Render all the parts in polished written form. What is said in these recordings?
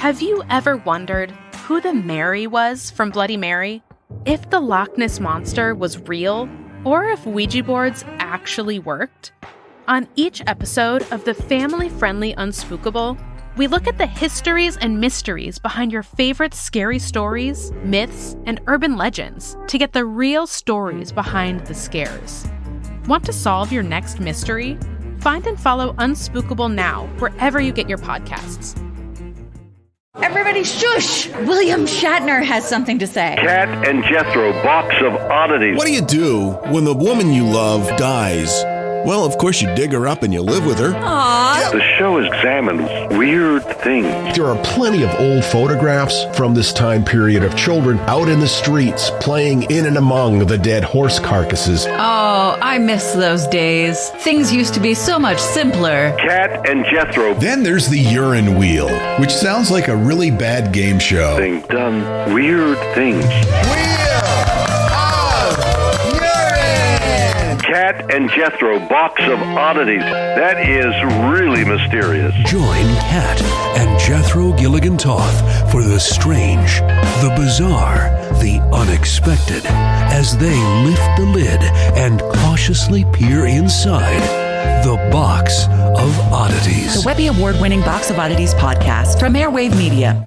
Have you ever wondered who the Mary was from Bloody Mary? If the Loch Ness Monster was real, or if Ouija boards actually worked? On each episode of the family-friendly Unspookable, we look at the histories and mysteries behind your favorite scary stories, myths, and urban legends to get the real stories behind the scares. Want to solve your next mystery? Find and follow Unspookable now wherever you get your podcasts. Everybody shush! William Shatner has something to say. Cat and Jethro, box of oddities. What do you do when the woman you love dies? Well, of course you dig her up and you live with her. Aww. The show examines weird things. There are plenty of old photographs from this time period of children out in the streets playing in and among the dead horse carcasses. Oh, I miss those days. Things used to be so much simpler. Cat and Jethro. Then there's the urine wheel, which sounds like a really bad game show. Thing done weird things. Cat and Jethro, box of oddities. That is really mysterious. Join Cat and Jethro Gilligan Toth for the strange, the bizarre, the unexpected, as they lift the lid and cautiously peer inside the Box of Oddities. The Webby Award-winning Box of Oddities podcast from Airwave Media.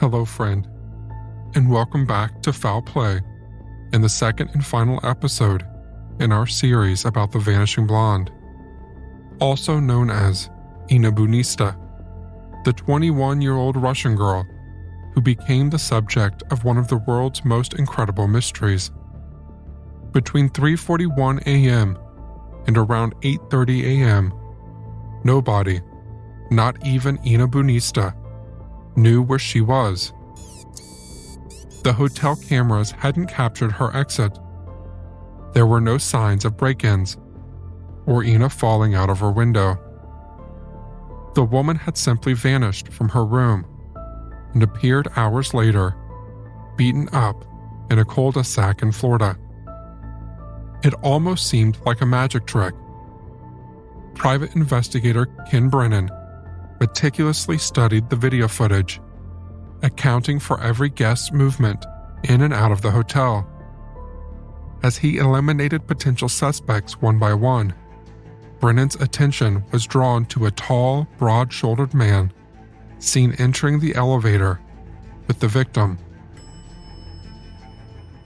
Hello, friend, and welcome back to Foul Play, in the second and final episode in our series about the Vanishing Blonde, also known as Inna Budnystska, the 21-year-old Russian girl who became the subject of one of the world's most incredible mysteries. Between 3:41 a.m. and around 8:30 a.m., nobody, not even Inna Budnystska, knew where she was. The hotel cameras hadn't captured her exit. There were no signs of break-ins or Inna falling out of her window. The woman had simply vanished from her room and appeared hours later, beaten up in a cul-de-sac in Florida. It almost seemed like a magic trick. Private investigator Ken Brennan meticulously studied the video footage, accounting for every guest's movement in and out of the hotel. As he eliminated potential suspects one by one, Brennan's attention was drawn to a tall, broad-shouldered man seen entering the elevator with the victim.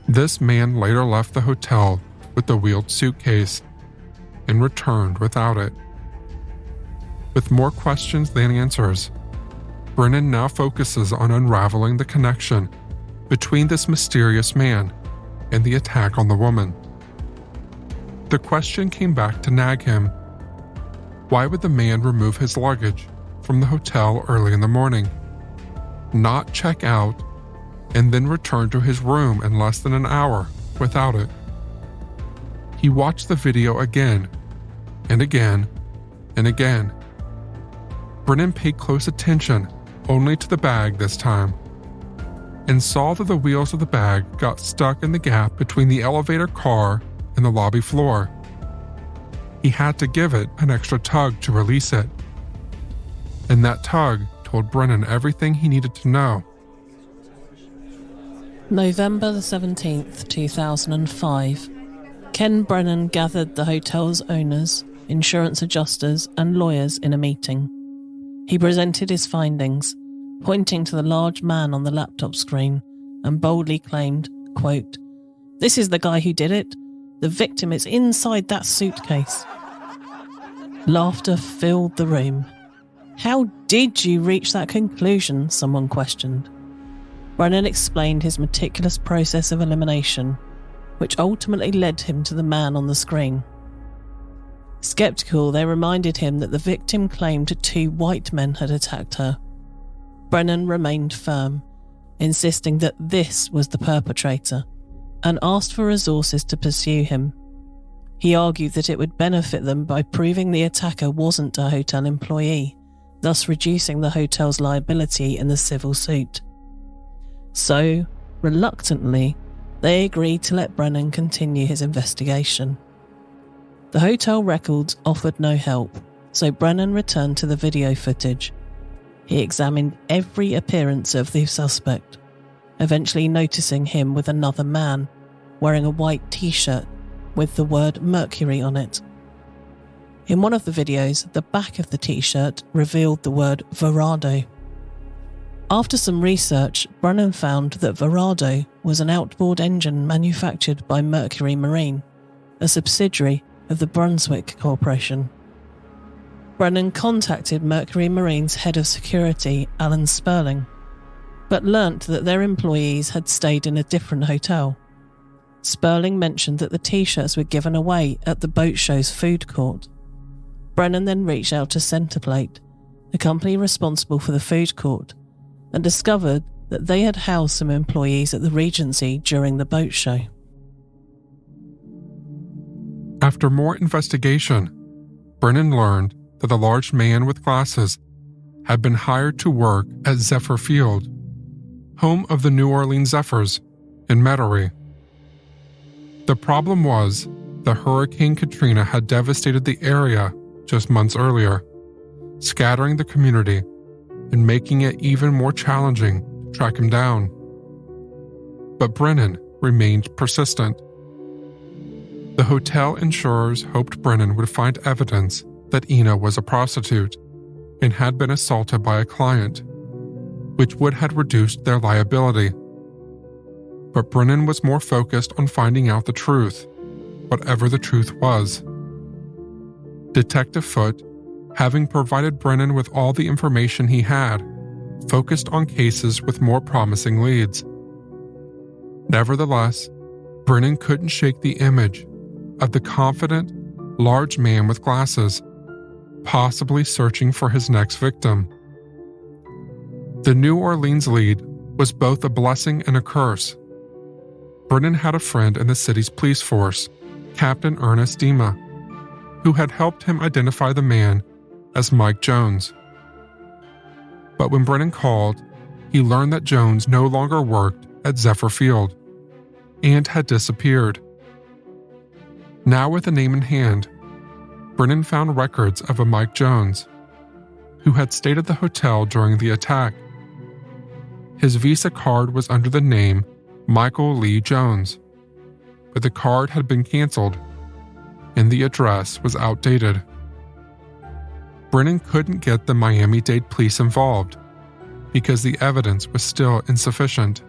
This man later left the hotel with the wheeled suitcase and returned without it. With more questions than answers, Brennan now focuses on unraveling the connection between this mysterious man and the attack on the woman. The question came back to nag him. Why would the man remove his luggage from the hotel early in the morning, not check out, and then return to his room in less than an hour without it? He watched the video again and again and again. Brennan paid close attention only to the bag this time, and saw that the wheels of the bag got stuck in the gap between the elevator car and the lobby floor. He had to give it an extra tug to release it, and that tug told Brennan everything he needed to know. November the 17th, 2005. Ken Brennan gathered the hotel's owners, insurance adjusters, and lawyers in a meeting. He presented his findings, pointing to the large man on the laptop screen, and boldly claimed, quote, "This is the guy who did it. The victim is inside that suitcase." Laughter filled the room. "How did you reach that conclusion?" someone questioned. Brennan explained his meticulous process of elimination, which ultimately led him to the man on the screen. Skeptical, they reminded him that the victim claimed 2 white men had attacked her. Brennan remained firm, insisting that this was the perpetrator, and asked for resources to pursue him. He argued that it would benefit them by proving the attacker wasn't a hotel employee, thus reducing the hotel's liability in the civil suit. So, reluctantly, they agreed to let Brennan continue his investigation. The hotel records offered no help, so Brennan returned to the video footage. He examined every appearance of the suspect, eventually noticing him with another man, wearing a white t-shirt with the word Mercury on it. In one of the videos, the back of the t-shirt revealed the word Verado. After some research, Brennan found that Verado was an outboard engine manufactured by Mercury Marine, a subsidiary of the Brunswick Corporation. Brennan contacted Mercury Marine's head of security, Alan Sperling, but learnt that their employees had stayed in a different hotel. Sperling mentioned that the t-shirts were given away at the boat show's food court. Brennan then reached out to Centerplate, the company responsible for the food court, and discovered that they had housed some employees at the Regency during the boat show. After more investigation, Brennan learned that the large man with glasses had been hired to work at Zephyr Field, home of the New Orleans Zephyrs in Metairie. The problem was that Hurricane Katrina had devastated the area just months earlier, scattering the community and making it even more challenging to track him down. But Brennan remained persistent. The hotel insurers hoped Brennan would find evidence that Inna was a prostitute and had been assaulted by a client, which would have reduced their liability. But Brennan was more focused on finding out the truth, whatever the truth was. Detective Foote, having provided Brennan with all the information he had, focused on cases with more promising leads. Nevertheless, Brennan couldn't shake the image of the confident, large man with glasses, possibly searching for his next victim. The New Orleans lead was both a blessing and a curse. Brennan had a friend in the city's police force, Captain Ernest Dima, who had helped him identify the man as Mike Jones. But when Brennan called, he learned that Jones no longer worked at Zephyr Field and had disappeared. Now with a name in hand, Brennan found records of a Mike Jones, who had stayed at the hotel during the attack. His Visa card was under the name Michael Lee Jones, but the card had been canceled, and the address was outdated. Brennan couldn't get the Miami-Dade police involved because the evidence was still insufficient.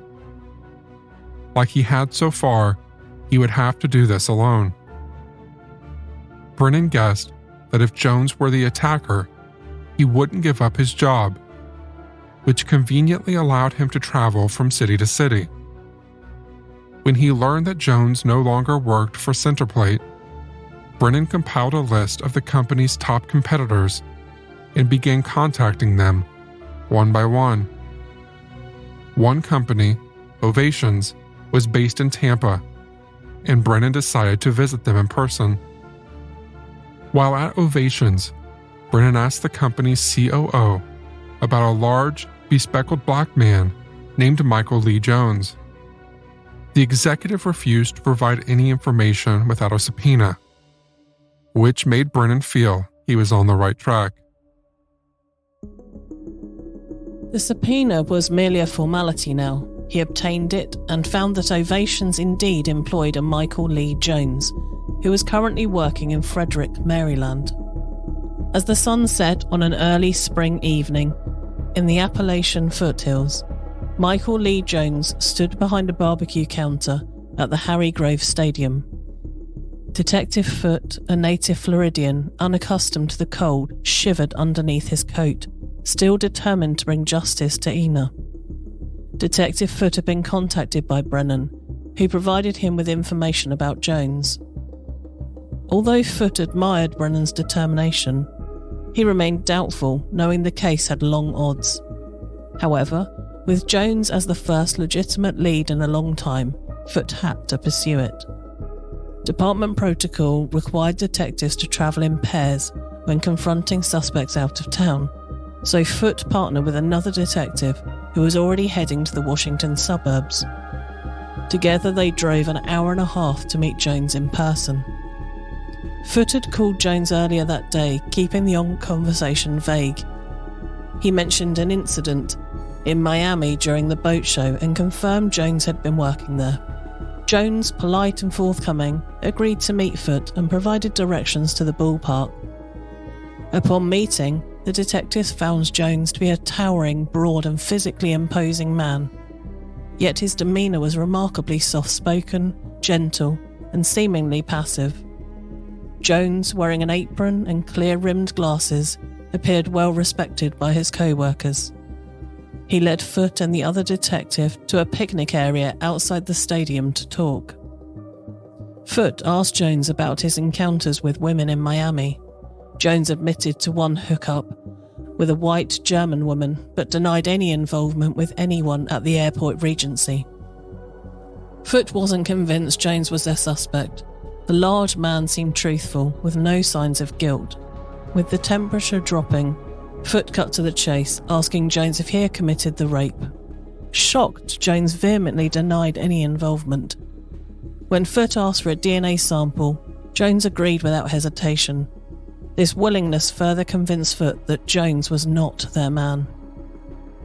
Like he had so far, he would have to do this alone. Brennan guessed that if Jones were the attacker, he wouldn't give up his job, which conveniently allowed him to travel from city to city. When he learned that Jones no longer worked for Centerplate, Brennan compiled a list of the company's top competitors and began contacting them one by one. One company, Ovations, was based in Tampa, and Brennan decided to visit them in person. While at Ovations, Brennan asked the company's COO about a large, bespectacled black man named Michael Lee Jones. The executive refused to provide any information without a subpoena, which made Brennan feel he was on the right track. The subpoena was merely a formality now. He obtained it and found that Ovations indeed employed a Michael Lee Jones, who was currently working in Frederick, Maryland. As the sun set on an early spring evening in the Appalachian foothills, Michael Lee Jones stood behind a barbecue counter at the Harry Grove Stadium. Detective Foote, a native Floridian unaccustomed to the cold, shivered underneath his coat, still determined to bring justice to Inna. Detective Foote had been contacted by Brennan, who provided him with information about Jones. Although Foote admired Brennan's determination, he remained doubtful, knowing the case had long odds. However, with Jones as the first legitimate lead in a long time, Foote had to pursue it. Department protocol required detectives to travel in pairs when confronting suspects out of town, so Foote partnered with another detective who was already heading to the Washington suburbs. Together they drove an hour and a half to meet Jones in person. Foote had called Jones earlier that day, keeping the conversation vague. He mentioned an incident in Miami during the boat show and confirmed Jones had been working there. Jones, polite and forthcoming, agreed to meet Foote and provided directions to the ballpark. Upon meeting, the detectives found Jones to be a towering, broad and physically imposing man. Yet his demeanour was remarkably soft-spoken, gentle and seemingly passive. Jones, wearing an apron and clear-rimmed glasses, appeared well respected by his co-workers. He led Foote and the other detective to a picnic area outside the stadium to talk. Foote asked Jones about his encounters with women in Miami. Jones admitted to one hookup with a white German woman, but denied any involvement with anyone at the airport Regency. Foote wasn't convinced Jones was their suspect. The large man seemed truthful, with no signs of guilt. With the temperature dropping, Foote cut to the chase, asking Jones if he had committed the rape. Shocked, Jones vehemently denied any involvement. When Foote asked for a DNA sample, Jones agreed without hesitation. This willingness further convinced Foote that Jones was not their man.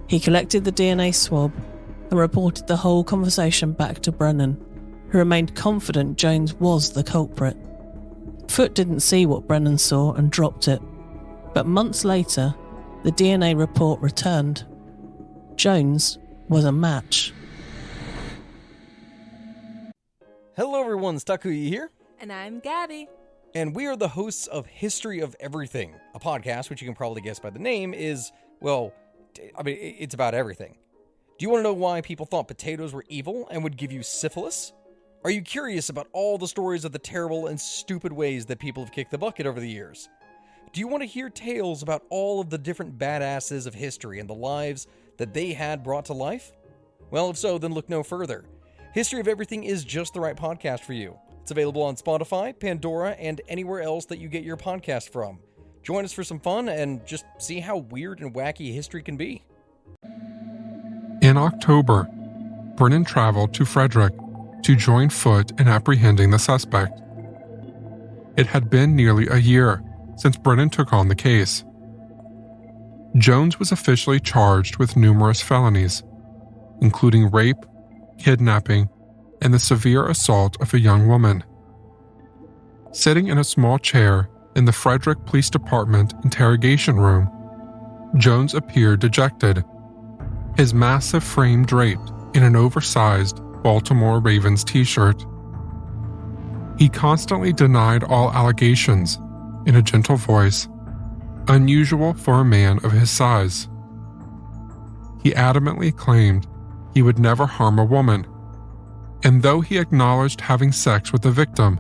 He collected the DNA swab and reported the whole conversation back to Brennan, who remained confident Jones was the culprit. Foote didn't see what Brennan saw and dropped it, but months later, the DNA report returned. Jones was a match. Hello everyone, Takuya here. And I'm Gabby. And we are the hosts of History of Everything, a podcast which you can probably guess by the name is, well, it's about everything. Do you want to know why people thought potatoes were evil and would give you syphilis? Are you curious about all the stories of the terrible and stupid ways that people have kicked the bucket over the years? Do you want to hear tales about all of the different badasses of history and the lives that they had brought to life? Well, if so, then look no further. History of Everything is just the right podcast for you. It's available on Spotify, Pandora, and anywhere else that you get your podcast from. Join us for some fun and just see how weird and wacky history can be. In October, Brennan traveled to Frederick to join Foote in apprehending the suspect. It had been nearly a year since Brennan took on the case. Jones was officially charged with numerous felonies, including rape, kidnapping, and the severe assault of a young woman. Sitting in a small chair in the Frederick Police Department interrogation room, Jones appeared dejected, his massive frame draped in an oversized Baltimore Ravens t-shirt. He constantly denied all allegations in a gentle voice, unusual for a man of his size. He adamantly claimed he would never harm a woman, and though he acknowledged having sex with the victim,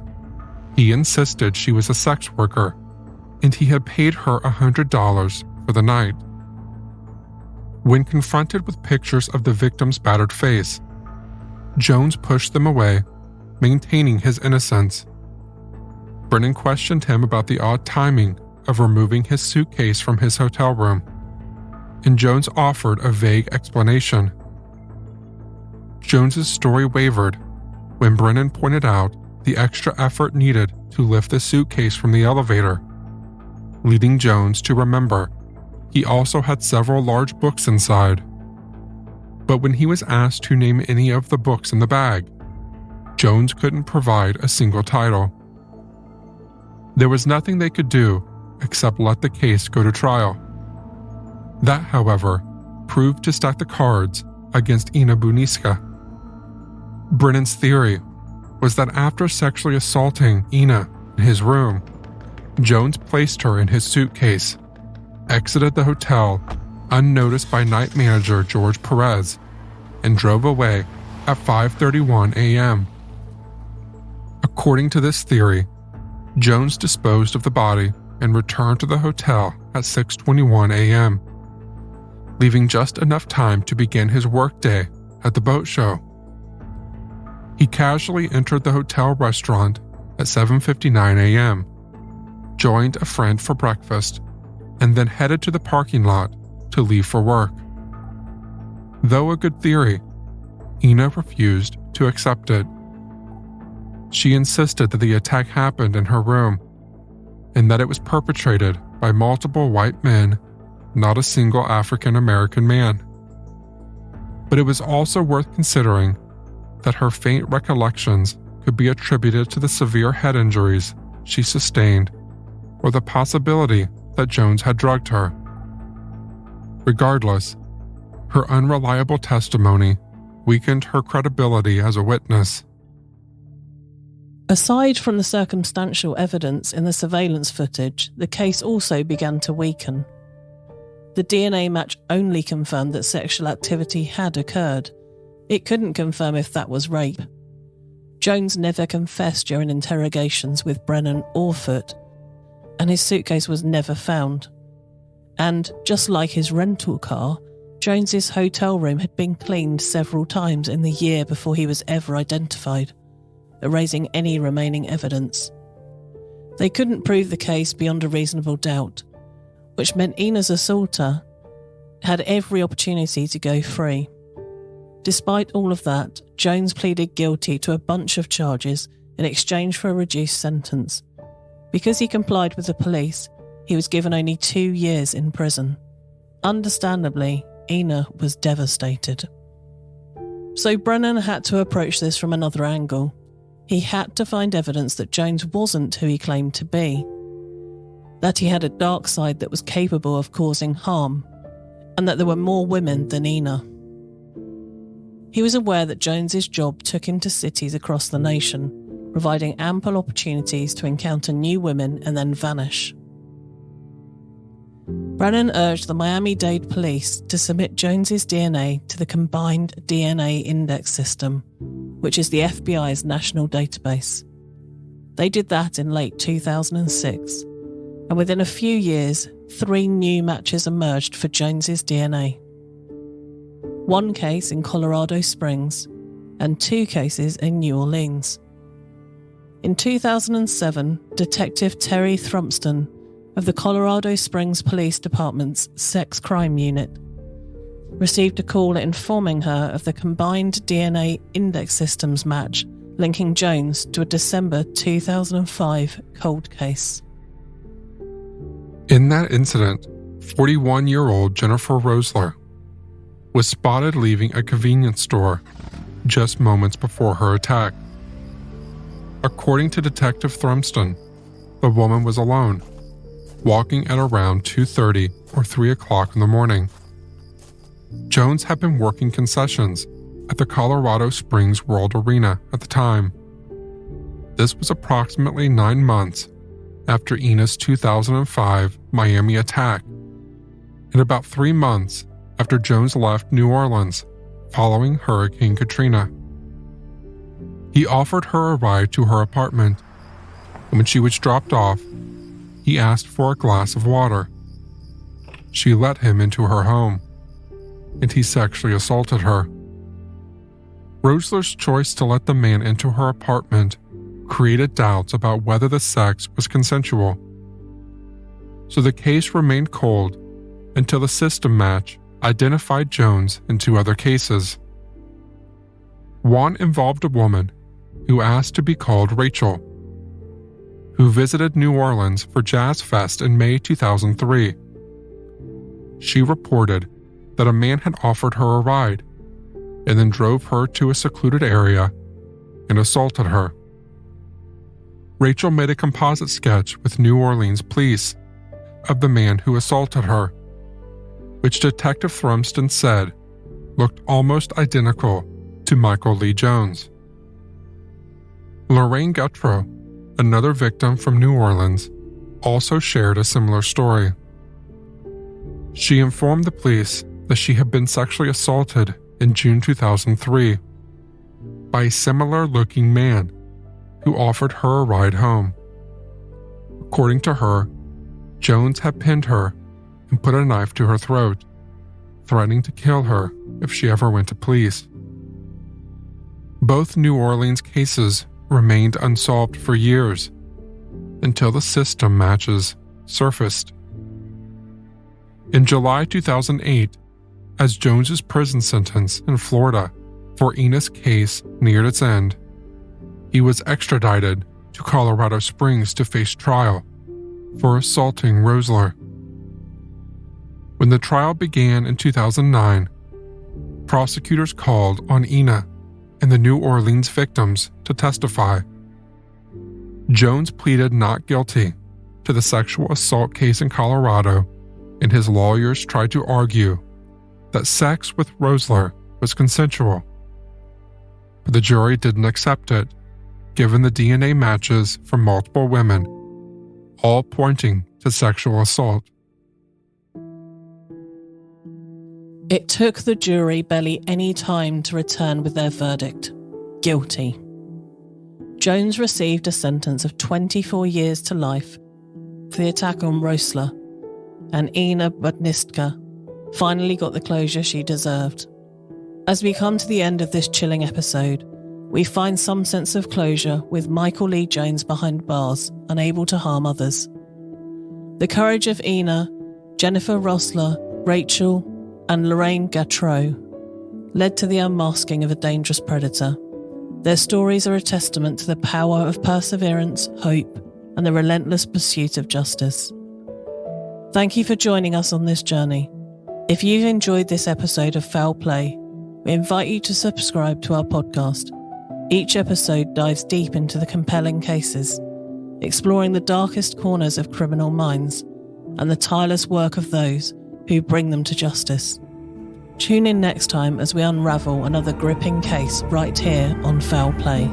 he insisted she was a sex worker and he had paid her $100 for the night. When confronted with pictures of the victim's battered face, Jones pushed them away, maintaining his innocence. Brennan questioned him about the odd timing of removing his suitcase from his hotel room, and Jones offered a vague explanation. Jones's story wavered when Brennan pointed out the extra effort needed to lift the suitcase from the elevator, leading Jones to remember he also had several large books inside. But when he was asked to name any of the books in the bag, Jones couldn't provide a single title. There was nothing they could do except let the case go to trial. That, however, proved to stack the cards against Inna Budnystska. Brennan's theory was that after sexually assaulting Inna in his room, Jones placed her in his suitcase, exited the hotel unnoticed by night manager George Perez, and drove away at 5:31 a.m. According to this theory, Jones disposed of the body and returned to the hotel at 6:21 a.m., leaving just enough time to begin his workday at the boat show. He casually entered the hotel restaurant at 7:59 a.m., joined a friend for breakfast, and then headed to the parking lot to leave for work. Though a good theory, Inna refused to accept it. She insisted that the attack happened in her room and that it was perpetrated by multiple white men, not a single African American man. But it was also worth considering that her faint recollections could be attributed to the severe head injuries she sustained or the possibility that Jones had drugged her. Regardless, her unreliable testimony weakened her credibility as a witness. Aside from the circumstantial evidence in the surveillance footage, the case also began to weaken. The DNA match only confirmed that sexual activity had occurred. It couldn't confirm if that was rape. Jones never confessed during interrogations with Brennan or Foote, and his suitcase was never found. And, just like his rental car, Jones's hotel room had been cleaned several times in the year before he was ever identified, erasing any remaining evidence. They couldn't prove the case beyond a reasonable doubt, which meant Inna's assaulter had every opportunity to go free. Despite all of that, Jones pleaded guilty to a bunch of charges in exchange for a reduced sentence. Because he complied with the police, he was given only 2 years in prison. Understandably, Inna was devastated. So Brennan had to approach this from another angle. He had to find evidence that Jones wasn't who he claimed to be, that he had a dark side that was capable of causing harm, and that there were more women than Inna. He was aware that Jones's job took him to cities across the nation, providing ample opportunities to encounter new women and then vanish. Brennan urged the Miami-Dade police to submit Jones's DNA to the Combined DNA Index System, which is the FBI's national database. They did that in late 2006, and within a few years, 3 new matches emerged for Jones's DNA. 1 case in Colorado Springs, and 2 cases in New Orleans. In 2007, Detective Terry Thrumpston of the Colorado Springs Police Department's Sex Crime Unit received a call informing her of the Combined DNA Index Systems match linking Jones to a December 2005 cold case. In that incident, 41-year-old Jennifer Rosler was spotted leaving a convenience store just moments before her attack. According to Detective Thrumpston, the woman was alone, walking at around 2:30 or 3 o'clock in the morning. Jones had been working concessions at the Colorado Springs World Arena at the time. This was approximately 9 months after Inna's 2005 Miami attack, and about 3 months after Jones left New Orleans following Hurricane Katrina. He offered her a ride to her apartment, and when she was dropped off, he asked for a glass of water. She let him into her home, and he sexually assaulted her. Rosler's choice to let the man into her apartment created doubts about whether the sex was consensual. So the case remained cold until the system match identified Jones in 2 other cases. One involved a woman who asked to be called Rachel, who visited New Orleans for Jazz Fest in May 2003. She reported that a man had offered her a ride and then drove her to a secluded area and assaulted her. Rachel made a composite sketch with New Orleans police of the man who assaulted her, which Detective Thrumpston said looked almost identical to Michael Lee Jones. Lorraine Gutrow, another victim from New Orleans, also shared a similar story. She informed the police that she had been sexually assaulted in June 2003 by a similar-looking man who offered her a ride home. According to her, Jones had pinned her and put a knife to her throat, threatening to kill her if she ever went to police. Both New Orleans cases remained unsolved for years until the system matches surfaced. In July 2008, as Jones's prison sentence in Florida for Inna's case neared its end, he was extradited to Colorado Springs to face trial for assaulting Rosler. When the trial began in 2009, prosecutors called on Inna and the New Orleans victims to testify. Jones pleaded not guilty to the sexual assault case in Colorado, and his lawyers tried to argue that sex with Rosler was consensual. But the jury didn't accept it, given the DNA matches from multiple women, all pointing to sexual assault. It took the jury barely any time to return with their verdict: guilty. Jones received a sentence of 24 years to life for the attack on Rosler, and Inna Budnystska finally got the closure she deserved. As we come to the end of this chilling episode, we find some sense of closure with Michael Lee Jones behind bars, unable to harm others. The courage of Inna, Jennifer Rosler, Rachel, and Lorraine Gautreaux led to the unmasking of a dangerous predator. Their stories are a testament to the power of perseverance, hope, and the relentless pursuit of justice. Thank you for joining us on this journey. If you've enjoyed this episode of Foul Play, we invite you to subscribe to our podcast. Each episode dives deep into the compelling cases, exploring the darkest corners of criminal minds and the tireless work of those who bring them to justice. Tune in next time as we unravel another gripping case right here on Foul Play.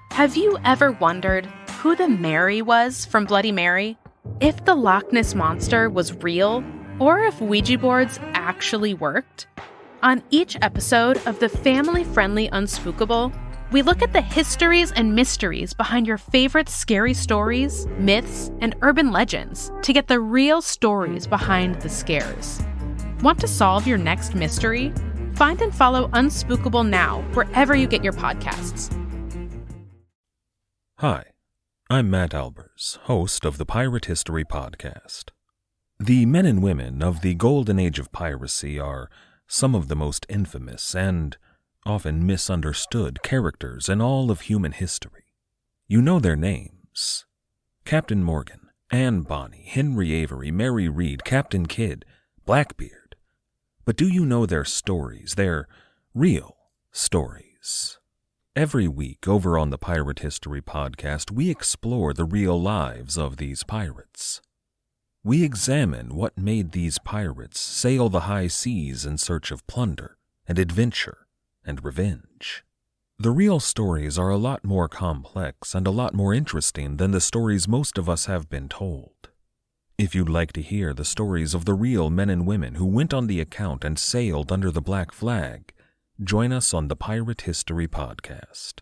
Have you ever wondered who the Mary was from Bloody Mary? If the Loch Ness Monster was real, or if Ouija boards actually worked? On each episode of the family-friendly Unspookable, we look at the histories and mysteries behind your favorite scary stories, myths, and urban legends to get the real stories behind the scares. Want to solve your next mystery? Find and follow Unspookable now wherever you get your podcasts. Hi, I'm Matt Albers, host of the Pirate History Podcast. The men and women of the golden age of piracy are some of the most infamous and often misunderstood characters in all of human history. You know their names: Captain Morgan, Anne Bonny, Henry Avery, Mary Read, Captain Kidd, Blackbeard. But do you know their stories, their real stories? Every week over on the Pirate History Podcast, we explore the real lives of these pirates. We examine what made these pirates sail the high seas in search of plunder and adventure and revenge. The real stories are a lot more complex and a lot more interesting than the stories most of us have been told. If you'd like to hear the stories of the real men and women who went on the account and sailed under the black flag, join us on the Pirate History Podcast.